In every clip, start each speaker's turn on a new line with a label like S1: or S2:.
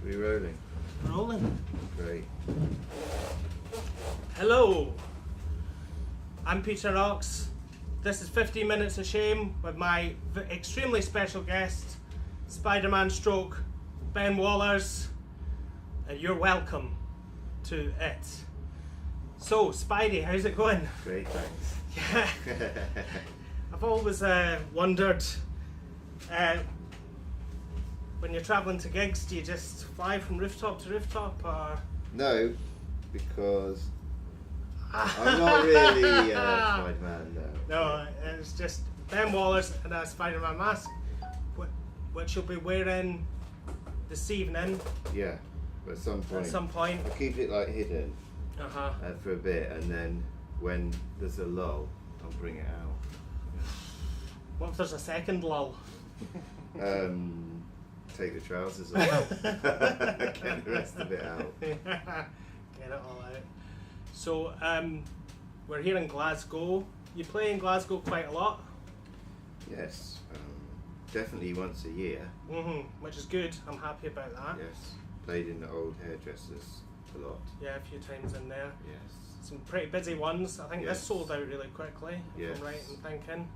S1: We rolling?
S2: Rolling.
S1: Great.
S2: Hello, I'm Peter Knox. This is 15 Minutes of Shame with my extremely special guest, Spider-Man stroke Ben Wallers, and you're welcome to it. So, Spidey, how's it going?
S1: Great, thanks.
S2: Yeah. I've always wondered, when you're travelling to gigs, do you just fly from rooftop to rooftop, or?
S1: No, because I'm not really Spider-Man, no.
S2: No, it's just Ben Wallers and a Spider-Man mask, which you'll be wearing this evening.
S1: Yeah, at some point.
S2: At some point.
S1: I'll keep it like hidden for a bit, and then when there's a lull, I'll bring it out.
S2: What if there's a second lull?
S1: Take the trousers off. Get the rest of it out.
S2: Get it all out. So, we're here in Glasgow. You play in Glasgow quite a lot?
S1: Yes, definitely once a year.
S2: Which is good. I'm happy about that.
S1: Yes, played in the old hairdressers a lot.
S2: Yeah, a few times in there.
S1: Yes.
S2: Some pretty busy ones. I think
S1: Yes.
S2: this sold out really quickly,
S1: Yes.
S2: if I'm right in thinking.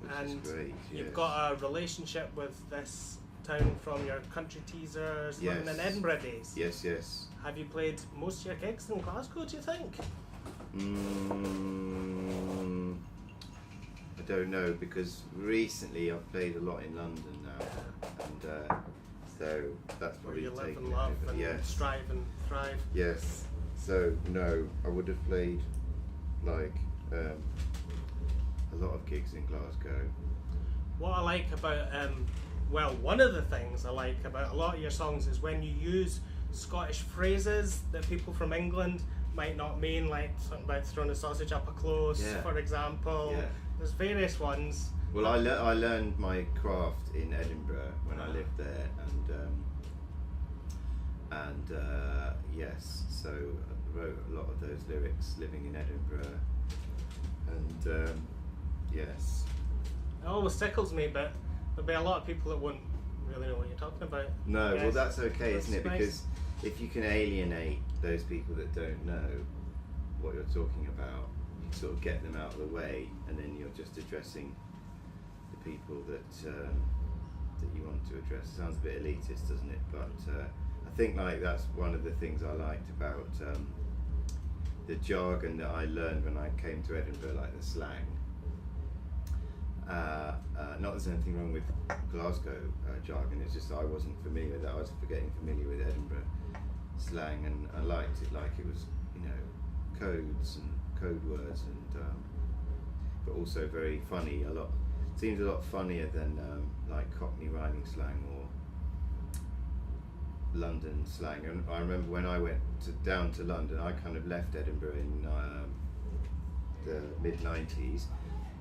S1: Which
S2: And
S1: is great.
S2: you've
S1: yes.
S2: got a relationship with this town from your country Teasers,
S1: Yes.
S2: London and Edinburgh days.
S1: Yes, yes.
S2: Have you played most of your gigs in Glasgow, do you think?
S1: I don't know, because recently I've played a lot in London now, and so that's
S2: Where
S1: probably
S2: you live
S1: taken
S2: and
S1: it
S2: love
S1: over.
S2: and
S1: Yes.
S2: strive and thrive.
S1: Yes. So no, I would have played like a lot of gigs in Glasgow.
S2: What I like about, well, one of the things I like about a lot of your songs is when you use Scottish phrases that people from England might not mean, like something about throwing a sausage up a close,
S1: Yeah.
S2: for example.
S1: Yeah.
S2: There's various ones.
S1: Well, I learned my craft in Edinburgh when I lived there, and yes, so I wrote a lot of those lyrics living in Edinburgh, and yes.
S2: It always tickles me, but there'll be a lot of people that won't really know what you're talking about.
S1: No,
S2: Yes.
S1: well that's okay,
S2: That's
S1: isn't it?
S2: nice.
S1: Because if you can alienate those people that don't know what you're talking about, you sort of get them out of the way, and then you're just addressing the people that you want to address. It sounds a bit elitist, doesn't it? But I think like that's one of the things I liked about the jargon that I learned when I came to Edinburgh, like the slang. Not there's anything wrong with Glasgow jargon, it's just I wasn't familiar with that. I was getting familiar with Edinburgh slang, and I liked it like it was, you know, codes and code words, and but also very funny. Seems a lot funnier than like Cockney rhyming slang or London slang. And I remember when I went down to London, I kind of left Edinburgh in the mid-90s,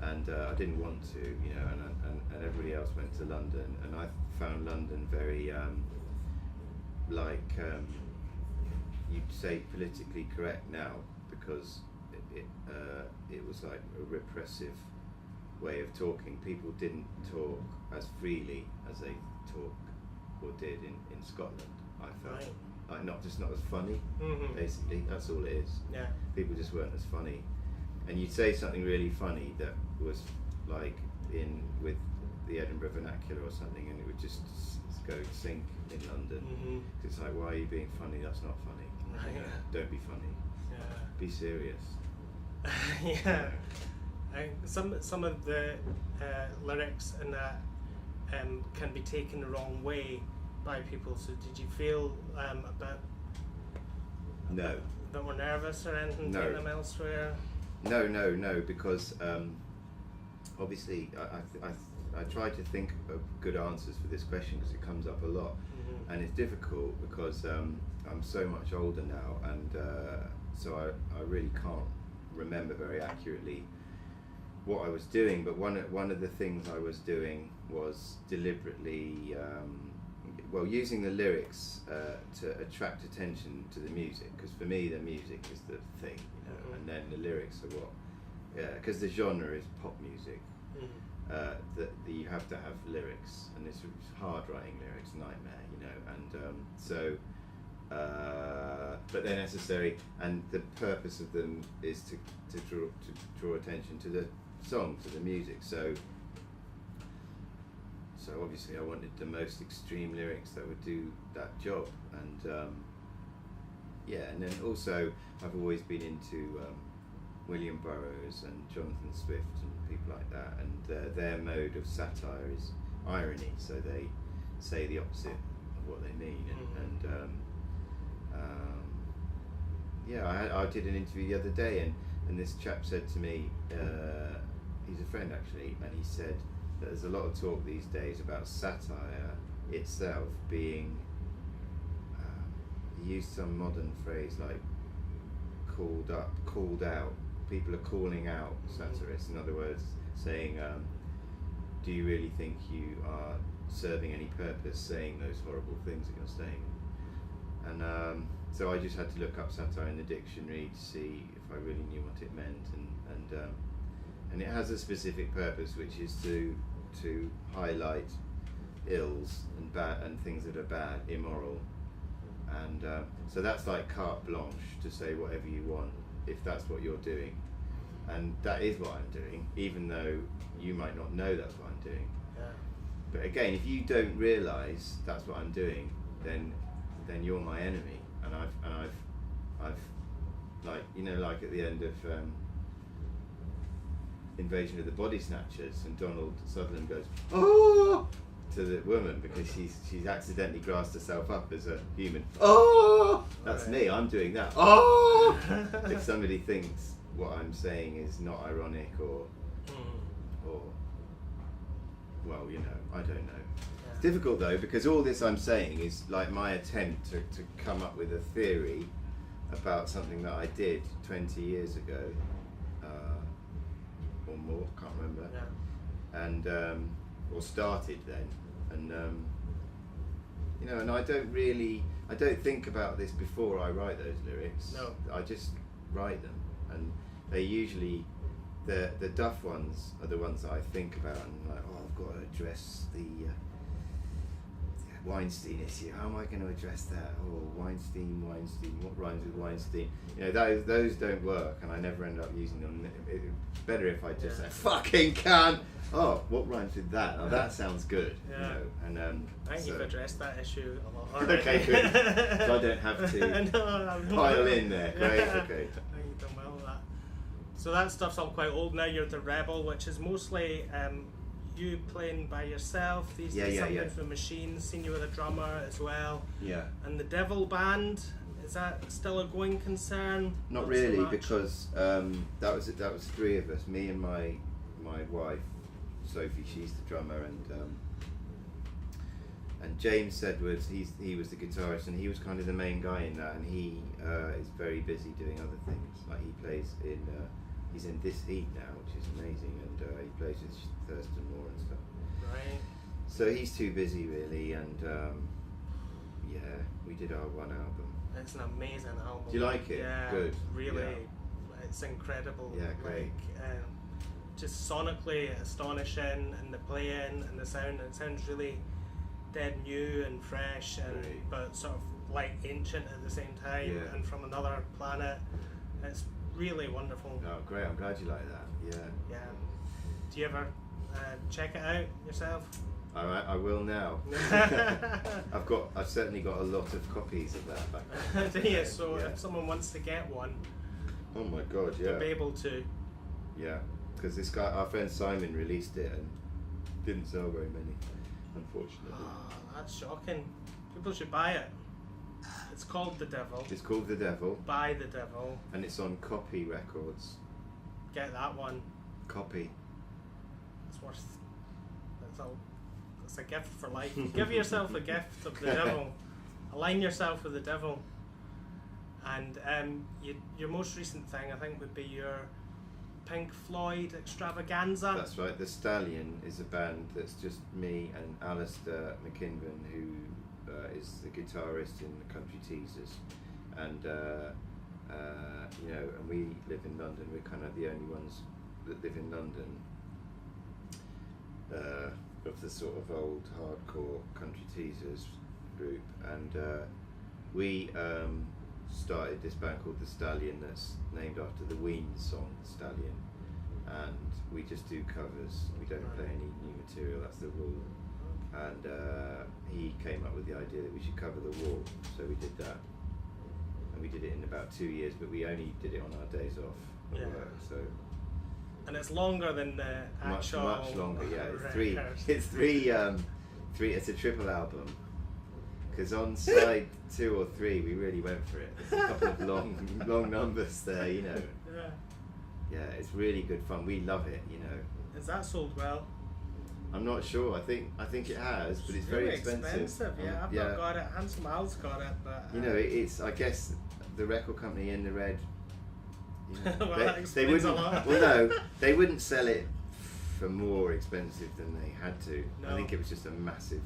S1: and I didn't want to, you know, and everybody else went to London, and I found London very you'd say politically correct now, because it was like a repressive way of talking. People didn't talk as freely as they talk or did in Scotland, I felt.
S2: Right.
S1: Like not as funny, basically, that's all it is.
S2: Yeah.
S1: People just weren't as funny. And you'd say something really funny that was like with the Edinburgh vernacular or something, and it would just go sink in London. It's like, why are you being funny? That's not funny.
S2: Right.
S1: Don't be funny.
S2: Yeah.
S1: Be serious.
S2: Yeah. Some of the lyrics in that can be taken the wrong way by people. So did you feel a
S1: No.
S2: bit more nervous or anything,
S1: No.
S2: taking them elsewhere?
S1: No, because obviously I try to think of good answers for this question, because it comes up a lot, and it's difficult because I'm so much older now, and so I really can't remember very accurately what I was doing. But one of the things I was doing was deliberately using the lyrics to attract attention to the music, because for me the music is the thing, you know, and then the lyrics are what, because the genre is pop music, that you have to have lyrics, and it's hard writing lyrics, nightmare, you know, and but they're necessary, and the purpose of them is to draw attention to the song, to the music. So obviously I wanted the most extreme lyrics that would do that job, and and then also I've always been into William Burroughs and Jonathan Swift and people like that, and their mode of satire is irony, so they say the opposite of what they mean, I did an interview the other day, and this chap said to me, he's a friend actually, and he said that there's a lot of talk these days about satire itself being, he used some modern phrase like called out. People are calling out satirists. In other words, saying, do you really think you are serving any purpose saying those horrible things that you're saying? And so I just had to look up satire in the dictionary to see if I really knew what it meant, and it has a specific purpose, which is to highlight ills and bad and things that are bad, immoral, and so that's like carte blanche to say whatever you want if that's what you're doing, and that is what I'm doing, even though you might not know that's what I'm doing.
S2: Yeah.
S1: But again, if you don't realise that's what I'm doing, then you're my enemy, and I've like, you know, like at the end of Invasion of the Body Snatchers, and Donald Sutherland goes, "Oh!" to the woman because she's accidentally grasped herself up as a human. Oh, that's me. I'm doing that. Oh, if somebody thinks what I'm saying is not ironic or well, you know, I don't know. Yeah. It's difficult though, because all this I'm saying is like my attempt to come up with a theory about something that I did 20 years ago, or more, can't remember. Yeah. And or started then, and you know, and I don't think about this before I write those lyrics.
S2: No.
S1: I just write them, and they usually, the duff ones are the ones that I think about, and like, oh, I've got to address the Weinstein issue. How am I going to address that? Oh, Weinstein, what rhymes with Weinstein? You know, those don't work, and I never end up using them. It's better if I just say, fucking can. Oh, what rhymes with that? Oh, that sounds good.
S2: Yeah.
S1: You know, and
S2: I think you've addressed that issue a lot already.
S1: Okay, good. So I don't have to pile in there. Great, okay.
S2: I think you've done well with that. So that stuff's all quite old now. You're the Rebel, which is mostly you playing by yourself. These days, something for Machines. Seen you with a drummer as well.
S1: Yeah.
S2: And the Devil Band, is that still a going concern?
S1: Not really, because that was three of us. Me and my wife, Sophie. She's the drummer, and James Edwards. He was the guitarist, and he was kind of the main guy in that. And he is very busy doing other things. Like he plays in. He's in This Heat now, which is amazing, and he plays with Thurston Moore and stuff.
S2: Right.
S1: So he's too busy really, and we did our one album.
S2: It's an amazing album.
S1: Do you like it?
S2: Yeah.
S1: Good.
S2: Really, it's incredible.
S1: Yeah, great.
S2: Like, just sonically astonishing, and the playing and the sound. It sounds really dead new and fresh, and but sort of like ancient at the same time, and from another planet. It's really wonderful.
S1: Oh, great! I'm glad you like that. Yeah.
S2: Yeah. Do you ever check it out yourself?
S1: I will now. I've certainly got a lot of copies of that back
S2: there. Do you? So if someone wants to get one,
S1: oh my god, yeah,
S2: they'll be able to.
S1: Yeah, because this guy, our friend Simon, released it and didn't sell very many, unfortunately.
S2: Oh, that's shocking. People should buy it. It's called The Devil.
S1: It's called The Devil.
S2: By The Devil.
S1: And it's on Copy Records.
S2: Get that one.
S1: Copy.
S2: It's worth. It's a gift for life. Give yourself a gift of the devil. Align yourself with the devil. And your most recent thing, I think, would be your Pink Floyd extravaganza.
S1: That's right. The Stallion is a band that's just me and Alistair McKinven, who is the guitarist in the country Teasers, and you know, and we live in London. We're kind of the only ones that live in London, of the sort of old hardcore country Teasers group, and we started this band called The Stallion that's named after the Ween song Stallion, and we just do covers. We don't play any new material, that's the rule. And he came up with the idea that we should cover The Wall, so we did that. And we did it in about 2 years, but we only did it on our days off at work, so.
S2: And it's longer than the actual.
S1: Much longer, yeah. It's
S2: records.
S1: three. It's a triple album. Because on side 2 or 3, we really went for it. There's a couple of long numbers there, you know.
S2: Yeah.
S1: Yeah, it's really good fun. We love it, you know.
S2: Is that sold well?
S1: I'm not sure. I think it has, but it's very
S2: really
S1: expensive.
S2: Yeah, I've not got it. Handsome Al's got it, but
S1: you know, it's. I guess the record company in the red. You know,
S2: well, that explains
S1: wouldn't.
S2: a lot.
S1: Well, no, they wouldn't sell it for more expensive than they had to.
S2: No.
S1: I think it was just a massive,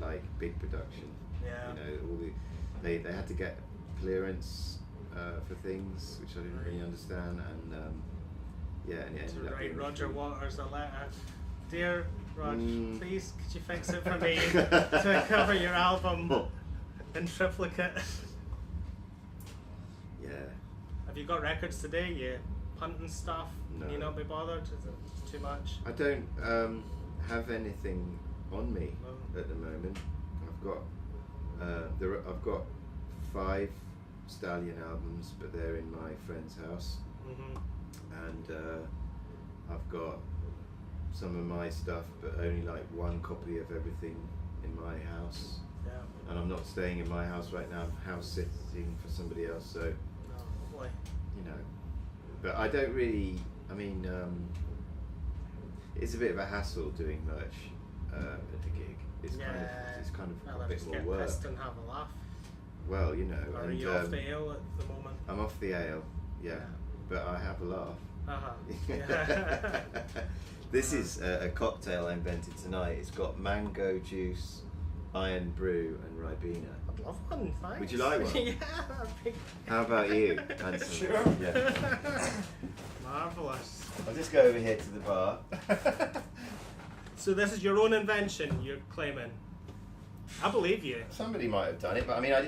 S1: like big production.
S2: Yeah.
S1: You know, all they had to get clearance for things which I didn't really understand, and yeah, and it ended up
S2: Write
S1: being
S2: Roger
S1: free.
S2: Waters a letter. Dear Rog, please could you fix it for me to cover your album in triplicate?
S1: Yeah.
S2: Have you got records today? You punting stuff?
S1: No.
S2: Can you not be bothered? Is it too much?
S1: I don't have anything on me
S2: No.
S1: at the moment. I've got 5 Stallion albums, but they're in my friend's house, and I've got some of my stuff, but only like 1 copy of everything in my house.
S2: Yeah.
S1: And I'm not staying in my house right now. I'm house sitting for somebody else, so
S2: No, boy.
S1: you know. But I don't really. I mean, it's a bit of a hassle doing merch at a gig. It's kind of
S2: Well,
S1: a bit
S2: just
S1: more
S2: get
S1: work.
S2: pissed and have a laugh.
S1: Well, you know,
S2: Or are
S1: and
S2: you off the ale at the moment?
S1: I'm off the ale, yeah, but I have a laugh.
S2: Uh-huh.
S1: This is a cocktail I invented tonight. It's got mango juice, iron brew, and Ribena.
S2: I'd love one, thanks.
S1: Would you like one?
S2: Yeah, that'd be
S1: How about you, Hanson?
S2: Sure.
S1: Yeah.
S2: marvellous.
S1: I'll just go over here to the bar.
S2: So this is your own invention, you're claiming? I believe you.
S1: Somebody might have done it, but I mean, I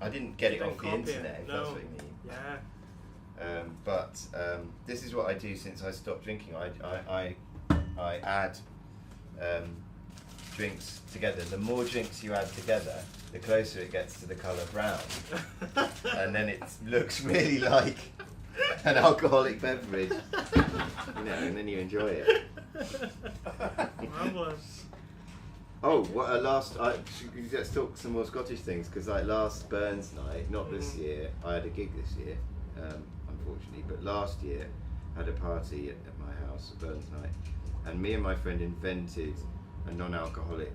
S1: didn't get it
S2: Didn't
S1: off the
S2: copy
S1: internet.
S2: it,
S1: If
S2: no.
S1: that's what you mean.
S2: Yeah.
S1: But this is what I do since I stopped drinking. I add drinks together. The more drinks you add together, the closer it gets to the colour brown, and then it looks really like an alcoholic beverage. You know, and then you enjoy it.
S2: Marvellous.
S1: Oh, what a last! Let's talk some more Scottish things, because like last Burns night, not this year. I had a gig this year, unfortunately, but last year I had a party at my house, a Burns night, and me and my friend invented a non-alcoholic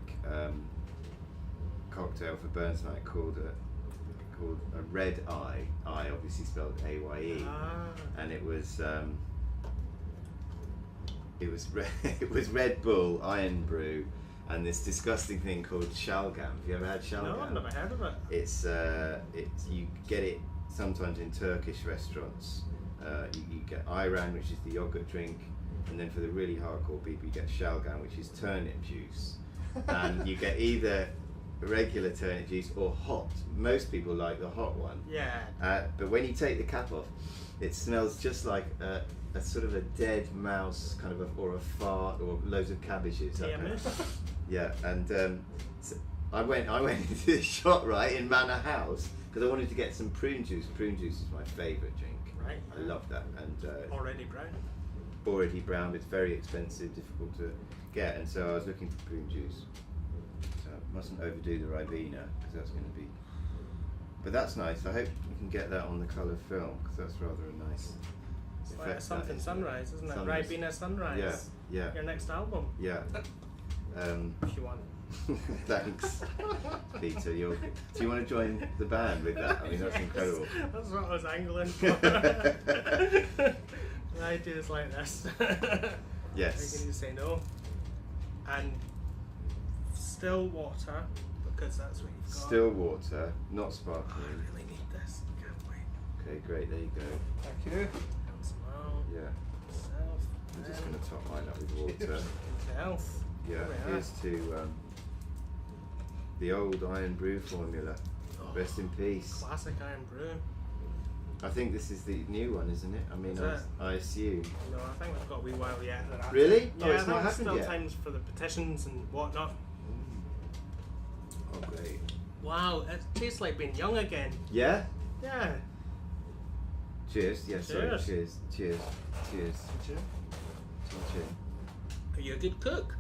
S1: cocktail for Burns night called a Red Eye. I obviously spelled A-Y-E, and it was it was Red Bull, Iron Brew, and this disgusting thing called shalgam. Have you ever had shalgam?
S2: No, I've never heard of it.
S1: It's you get it sometimes in Turkish restaurants. You get ayran, which is the yogurt drink, and then for the really hardcore people, you get shalgam, which is turnip juice. And you get either regular turnip juice or hot. Most people like the hot one.
S2: Yeah.
S1: But when you take the cap off, it smells just like a sort of a dead mouse, kind of or a fart, or loads of cabbages. that kind of- Yeah, and so I went into the shop right in Manor House because I wanted to get some prune juice. Prune juice is my favourite drink.
S2: Right.
S1: I love that, and
S2: Already brown.
S1: already brown. It's very expensive, difficult to get, and so I was looking for prune juice. So I mustn't overdo the Ribena because that's going to be. But that's nice. I hope you can get that on the colour film because that's rather a nice.
S2: It's like
S1: effect,
S2: something
S1: that is.
S2: Sunrise, isn't it?
S1: Sunrise.
S2: Ribena Sunrise.
S1: Yeah.
S2: Your next album,
S1: Yeah.
S2: if you want.
S1: Thanks, Peter. Do you want to join the band with that? I mean, that's
S2: Yes,
S1: incredible.
S2: That's what I was angling for. Ideas like this.
S1: Yes.
S2: How can you say no? And still water, because that's what you've got.
S1: Still water, not
S2: Oh, I
S1: sparkling.
S2: really need this. Can't wait.
S1: Okay, great. There you go.
S2: Thank you. Smile.
S1: Yeah.
S2: Self.
S1: I'm just going to top mine up with water.
S2: Into health.
S1: Yeah,
S2: Oh, yeah.
S1: here's to the old Iron Brew formula. Rest in peace.
S2: Classic Iron Brew.
S1: I think this is the new one, isn't it? I mean,
S2: Is it?
S1: I assume.
S2: No, I think we've got a wee while yet.
S1: Really?
S2: Yeah,
S1: Oh, it's
S2: I
S1: not
S2: think there's
S1: happened
S2: still
S1: yet.
S2: times for the petitions and whatnot.
S1: Oh, great.
S2: Wow, it tastes like being young again.
S1: Yeah?
S2: Yeah.
S1: Cheers. Yeah, sorry.
S2: Cheers.
S1: Cheers. Cheers. Cheers. Chin chin.
S2: Are you a good cook?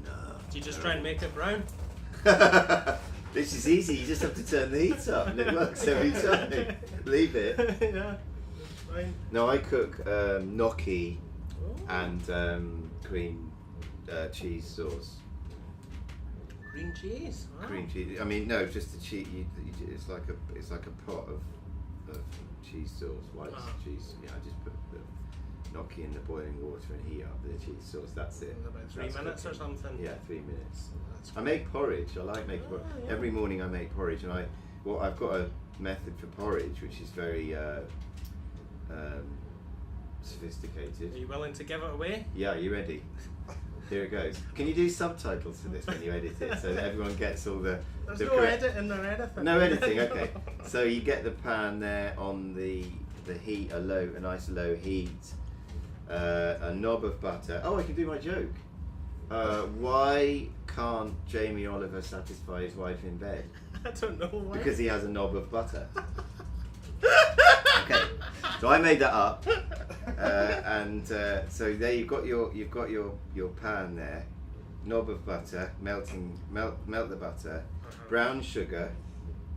S1: No.
S2: Do you just try and make it brown?
S1: This is easy, you just have to turn the heat up and it works every time. Leave it.
S2: Yeah. Fine.
S1: No, I cook gnocchi
S2: Oh.
S1: and cream cheese sauce.
S2: Green cheese. Wow.
S1: Cream cheese. I mean, no, just the cheese. It's like a pot of cheese sauce, white
S2: Ah.
S1: cheese. Yeah, I just put the gnocchi in the boiling water and heat up the cheese sauce. That's it.
S2: In about 3
S1: That's
S2: minutes or
S1: cooking.
S2: something.
S1: Yeah, 3 minutes.
S2: That's
S1: I make porridge. I like making porridge.
S2: yeah.
S1: Every morning I make porridge, and I've got a method for porridge which is very sophisticated.
S2: Are you willing to give it away?
S1: Yeah, are you ready? Here it goes. Can you do subtitles to this when you edit it so that everyone gets all the
S2: There's
S1: the
S2: no
S1: correct-
S2: editing or anything.
S1: No editing, okay. So you get the pan there on the heat, a nice low heat, a knob of butter. Oh, I can do my joke. Why can't Jamie Oliver satisfy his wife in bed?
S2: I don't know why.
S1: Because he has a knob of butter. Okay, so I made that up, and so there you've got your pan there, knob of butter, melt the butter, brown sugar,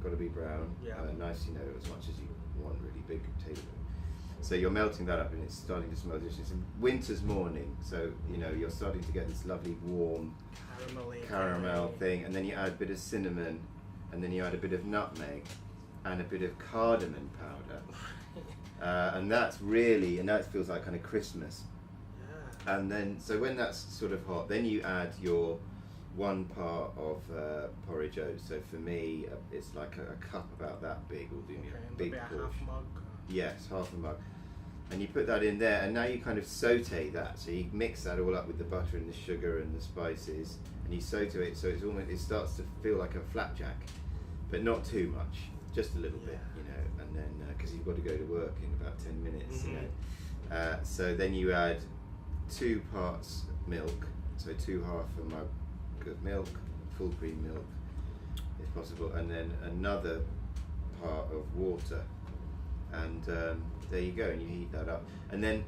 S1: got to be brown,
S2: Yeah.
S1: nice, as much as you want, really big tablespoon. So you're melting that up and it's starting to smell delicious. And winter's morning, so you're starting to get this lovely warm caramel thing, and then you add a bit of cinnamon, and then you add a bit of nutmeg, and a bit of cardamom powder, and that feels like kind of Christmas.
S2: Yeah.
S1: And then, so when that's sort of hot, then you add your 1 part of porridge oats. So for me, it's like a cup about that big will do me
S2: Okay,
S1: a
S2: and
S1: big
S2: maybe a
S1: portion.
S2: half mug.
S1: Yes, half a mug. And you put that in there, and now you kind of saute that. So you mix that all up with the butter and the sugar and the spices, and you saute it so it starts to feel like a flapjack, but not too much, just a little bit, and then because you've got to go to work in about 10 minutes, so then you add 2 parts milk, so half a mug of milk, full cream milk, if possible, and then another part of water. And there you go, and you heat that up. And then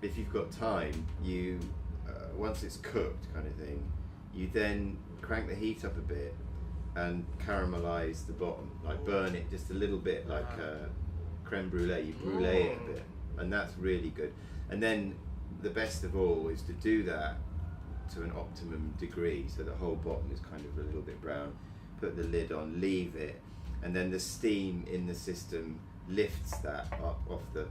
S1: if you've got time, you once it's cooked, kind of thing, you then crank the heat up a bit and caramelize the bottom, like burn it just a little bit, like creme brulee. You brulee it a bit, and that's really good. And then the best of all is to do that to an optimum degree, so the whole bottom is kind of a little bit brown. Put the lid on, leave it, and then the steam in the system lifts that up off the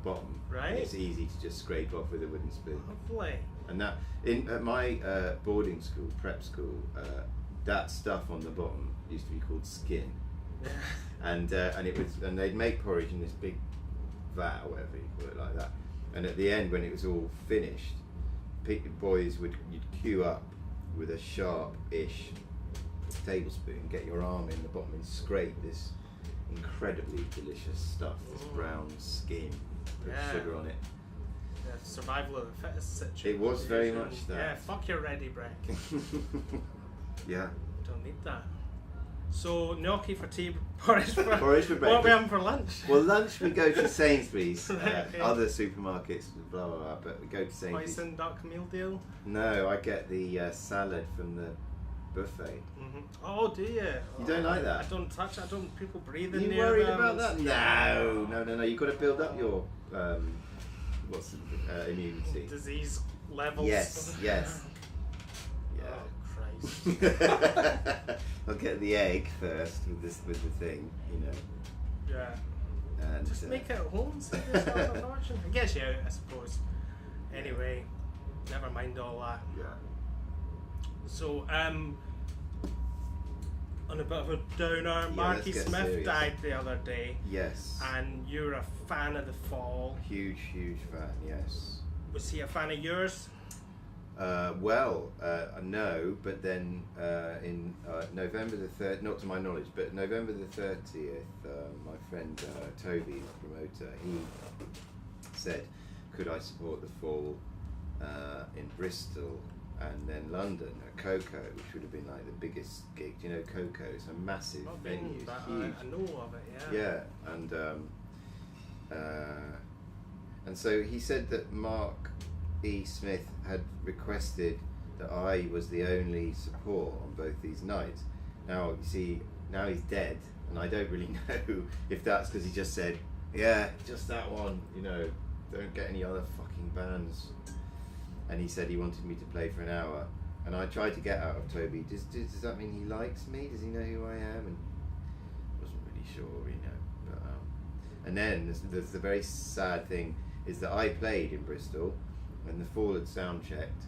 S1: bottom.
S2: Right.
S1: And it's easy to just scrape off with a wooden spoon.
S2: Lovely.
S1: And that at my boarding school, prep school, that stuff on the bottom used to be called skin,
S2: Yeah.
S1: and they'd make porridge in this big vat or whatever you call it, like that. And at the end, when it was all finished, boys you'd queue up with a sharp-ish tablespoon, get your arm in the bottom and scrape this incredibly delicious stuff, this brown skin, put
S2: Yeah.
S1: sugar on it.
S2: Yeah, survival of the fittest situation.
S1: It was very much that.
S2: Yeah, fuck your ready break.
S1: Yeah.
S2: Don't need that. So gnocchi for tea, porridge for
S1: Porridge for
S2: What are we
S1: breakfast.
S2: having for lunch?
S1: Well, lunch we go to Sainsbury's,
S2: Right, okay.
S1: other supermarkets, blah blah blah. But we go to Sainsbury's.
S2: Poison duck meal deal.
S1: No, I get the salad from the buffet.
S2: Oh, do you?
S1: You don't like that?
S2: I don't touch it. I don't. People breathe in
S1: You
S2: there.
S1: worried about that? No. You've got to build up your immunity.
S2: Disease levels.
S1: Yes. Yeah.
S2: Oh Christ.
S1: I'll get the egg first with the thing,
S2: Yeah.
S1: and
S2: Just make it at home. Save yourself a fortune. It gets you out, I suppose. Anyway, never mind all that.
S1: Yeah.
S2: So, on a bit of a downer, Marky
S1: let's get
S2: Smith
S1: serious.
S2: died the other day,
S1: Yes.
S2: and you're a fan of The Fall.
S1: Huge fan. Yes.
S2: Was he a fan of yours?
S1: No, but then in November the 3rd, not to my knowledge, but November the 30th, my friend Toby, the promoter, he said, could I support the Fall in Bristol and then London at Coco, which would have been like the biggest gig. Do you know Coco? It's a massive venue, huge.
S2: I know of it, yeah.
S1: Yeah, and so he said that Mark E. Smith had requested that I was the only support on both these nights. Now, you see, now he's dead, and I don't really know if that's because he just said, yeah, just that one, you know, don't get any other fucking bands. And he said he wanted me to play for an hour, and I tried to get out of Toby, does that mean he likes me? Does he know who I am? And wasn't really sure, you know. But, and then there's the very sad thing is that I played in Bristol, and the Fall had sound checked,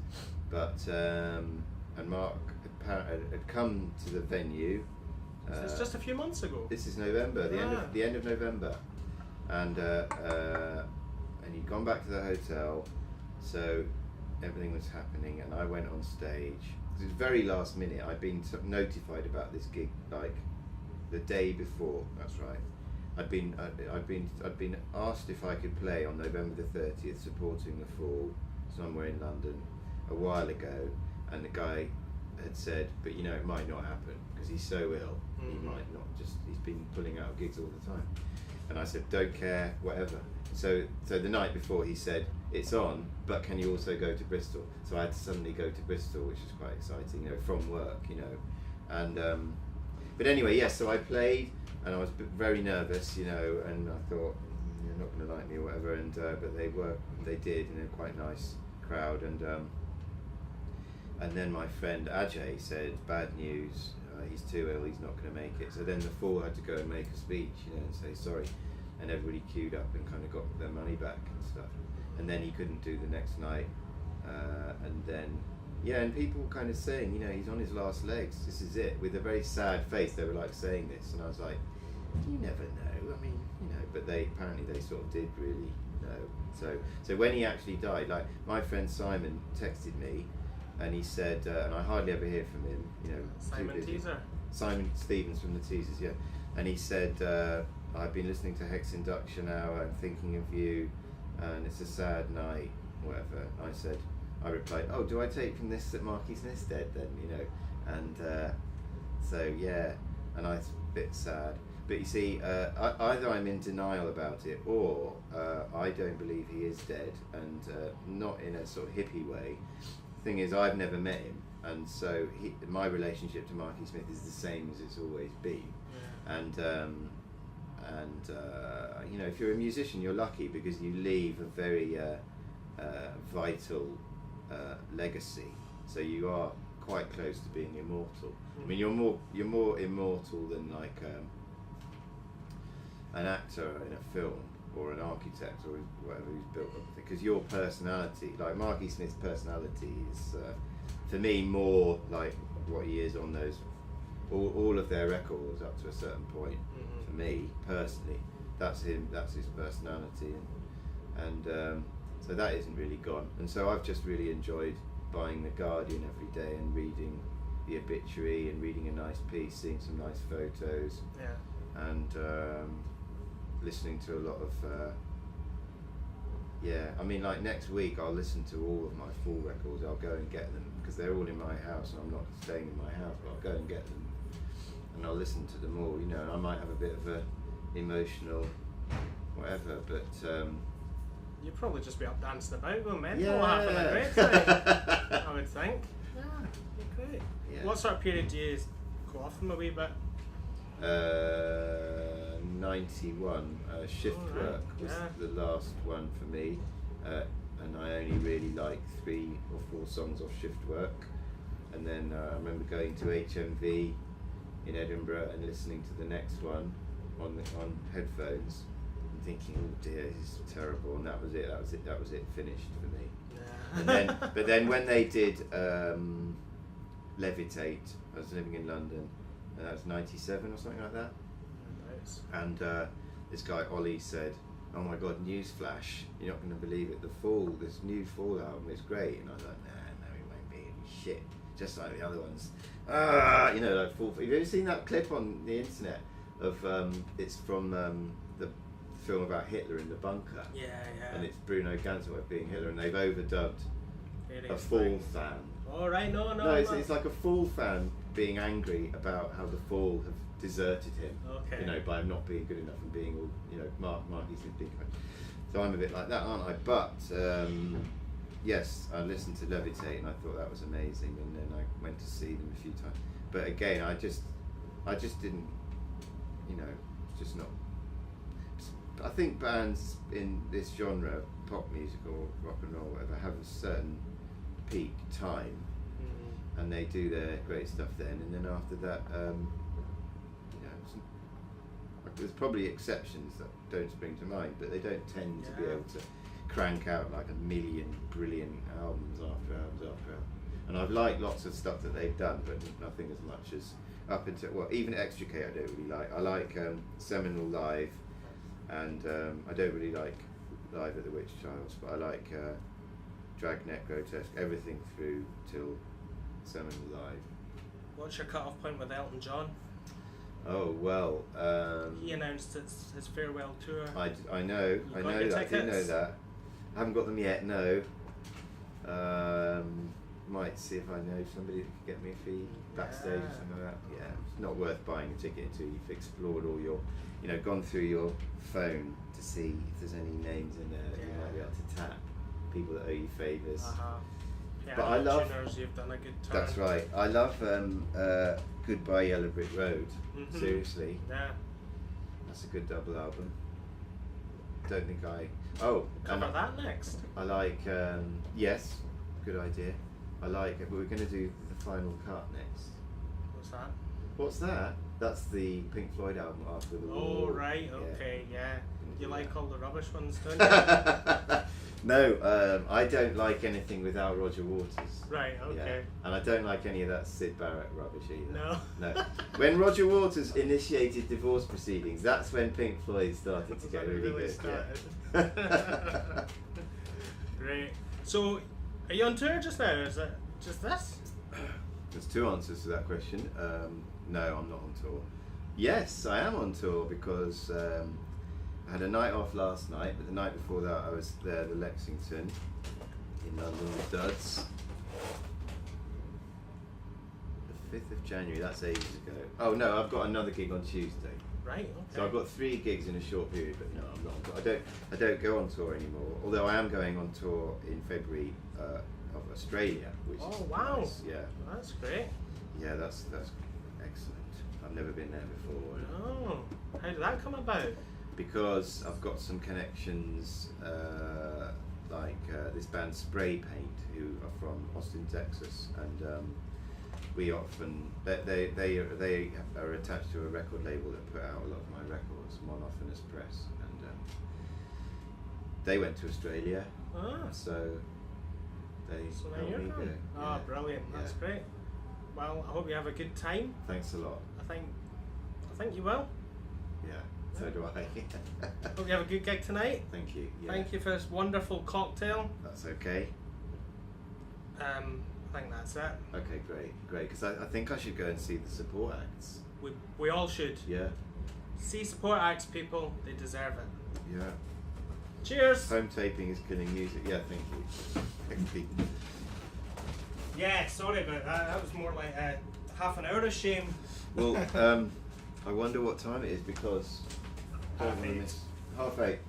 S1: but and Mark had come to the venue.
S2: So it's just a few months ago.
S1: This is November, the end of November, and he'd gone back to the hotel, so everything was happening, and I went on stage. It was very last minute. I'd been notified about this gig like the day before. That's right. I'd been asked if I could play on November the 30th, supporting the Fall somewhere in London a while ago, and the guy had said, but you know, it might not happen because he's so ill. He might not. He's been pulling out gigs all the time. And I said, don't care, whatever. So the night before he said, it's on, but can you also go to Bristol? So I had to suddenly go to Bristol, which is quite exciting, you know, from work, you know. And but anyway, yes. So I played, and I was very nervous, you know, and I thought you're not going to like me or whatever. And but they did, and they're quite nice crowd. And then my friend Ajay said, bad news. He's too ill. He's not going to make it. So then the Fall had to go and make a speech, you know, and say sorry. And everybody queued up and kind of got their money back and stuff. And then he couldn't do the next night. And then, yeah, and people kind of saying, you know, he's on his last legs. This is it. With a very sad face, they were like saying this, and I was like, you never know. I mean, you know. But they sort of did really know. So when he actually died, like my friend Simon texted me, and he said, and I hardly ever hear from him. You know, Simon Stevens from the Teasers, yeah. And he said, I've been listening to Hex Induction Hour and thinking of you, and it's a sad night, whatever. I replied, oh, do I take from this that Marky Smith's dead then, you know? And so, yeah, and I was a bit sad. But you see, either I'm in denial about it, or I don't believe he is dead, and not in a sort of hippie way. The thing is, I've never met him, and so my relationship to Marky Smith is the same as it's always been. Yeah. And you know, if you're a musician, you're lucky because you leave a very vital legacy. So you are quite close to being immortal. I mean, you're more immortal than like an actor in a film or an architect or whatever who's built up, because your personality, like Marky Smith's personality, is for me more like what he is on those all of their records up to a certain point. For me personally, that's him. That's his personality, and so that isn't really gone. And so I've just really enjoyed buying the Guardian every day and reading the obituary and reading a nice piece, seeing some nice photos, and listening to a lot of I mean, like next week I'll listen to all of my Fall records. I'll go and get them because they're all in my house and I'm not staying in my house, but I'll go and get them and I'll listen to them all, you know, and I might have a bit of a emotional whatever, but
S2: you'd probably just be up dancing about going mental,
S1: yeah.
S2: having a great time, I would think. Yeah, you're great.
S1: Yeah.
S2: What sort of period do you go off from a wee bit?
S1: 91, shift work was the last one for me, and I only really liked 3 or 4 songs off shift work, and then I remember going to HMV in Edinburgh and listening to the next one on headphones and thinking, oh dear, this is terrible, and that was it, finished for me. And then, but then when they did Levitate, I was living in London, and that was 97 or something like that. Nice. And this guy Ollie said, oh my god, newsflash, you're not going to believe it, this new Fall album is great. And I was like, no, he shit, just like the other ones. You know, like full. Have you ever seen that clip on the internet of it's from the film about Hitler in the bunker?
S2: Yeah, yeah.
S1: And it's Bruno Ganzauer being Hitler, and they've overdubbed a
S2: is
S1: Fall
S2: like-
S1: fan.
S2: All right, no.
S1: No, it's like a Fall fan being angry about how the Fall have deserted him.
S2: Okay.
S1: You know, by not being good enough and being all, you know, Marky's big. So I'm a bit like that, aren't I? But yes, I listened to Levitate and I thought that was amazing, and then I went to see them a few times. But again, I just didn't, you know, it's just not. I think bands in this genre, pop music or rock and roll, whatever, have a certain peak time, and they do their great stuff then, and then after that, you know, there's probably exceptions that don't spring to mind, but they don't tend to be able to crank out like a million brilliant albums after albums after albums. And I've liked lots of stuff that they've done, but nothing as much as up until, well, even Extricate I don't really like. I like Seminole Live, and I don't really like Live at the Witch Trials, but I like Dragnet, Grotesque, everything through till Seminole Live.
S2: What's your cut-off point with Elton John?
S1: Oh well.
S2: He announced his farewell tour.
S1: I know.
S2: You
S1: I
S2: got
S1: know
S2: your
S1: that. I do know
S2: tickets?
S1: that. I haven't got them yet. No. Might see if I know somebody that could get me a fee backstage or something like that. Yeah, it's not worth buying a ticket until you've explored all your, you know, gone through your phone to see if there's any names in there that you might be able to tap, people that owe you favours.
S2: Yeah,
S1: But I love-
S2: tuners, you've done a good turn.
S1: That's right. I love Goodbye Yellow Brick Road.
S2: Mhm.
S1: Seriously,
S2: Yeah.
S1: that's a good double album. Don't think I. Oh,
S2: Cover
S1: and
S2: that next.
S1: I like. Yes, good idea. I like it, but we're going to do the final cut next.
S2: What's that?
S1: What's that? That's the Pink Floyd album After the War.
S2: Oh, right,
S1: Yeah.
S2: okay, yeah. You
S1: Yeah.
S2: like all the rubbish ones, don't you?
S1: No, I don't like anything without Roger Waters.
S2: Right, okay.
S1: Yeah. And I don't like any of that Sid Barrett rubbish either.
S2: No.
S1: No. When Roger Waters initiated divorce proceedings, that's when Pink Floyd started to get
S2: When it
S1: really
S2: really
S1: good.
S2: started. Great. So, are you on tour just now? Is it just this?
S1: There's two answers to that question. No, I'm not on tour. Yes, I am on tour because I had a night off last night, but the night before that I was there at the Lexington in London with Duds. The 5th of January, that's ages ago. Oh no, I've got another gig on Tuesday.
S2: Right, okay.
S1: So I've got 3 gigs in a short period, but no, I'm not. I don't go on tour anymore. Although I am going on tour in February of Australia, which is
S2: Oh, wow.
S1: nice. Yeah,
S2: That's great.
S1: yeah, that's excellent. I've never been there before.
S2: Oh, how did that come about?
S1: Because I've got some connections, like this band Spray Paint, who are from Austin, Texas, and we often they are attached to a record label that put out a lot of my records, Monophonous Press, and they went to Australia,
S2: Ah,
S1: so they
S2: so now
S1: helped
S2: you're
S1: me
S2: going.
S1: go.
S2: Oh,
S1: Yeah,
S2: brilliant. That's
S1: yeah.
S2: great. Well, I hope you have a good time.
S1: Thanks a lot.
S2: I think you will.
S1: Yeah, so do I.
S2: Hope you have a good gig tonight.
S1: Thank you. Yeah.
S2: Thank you for this wonderful cocktail.
S1: That's okay.
S2: I think that's it.
S1: Okay, great. Because I think I should go and see the support acts.
S2: We all should.
S1: Yeah,
S2: See support acts, people. They deserve it.
S1: yeah.
S2: Cheers.
S1: Home taping is killing music. Yeah, thank you. Thank you.
S2: Yeah, sorry about that. That was more like half an hour of shame.
S1: Well, I wonder what time it is because I don't want to
S2: 8:30.
S1: miss 8:30. Okay,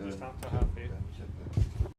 S2: Just
S1: I'm
S2: after 8:30.
S1: going.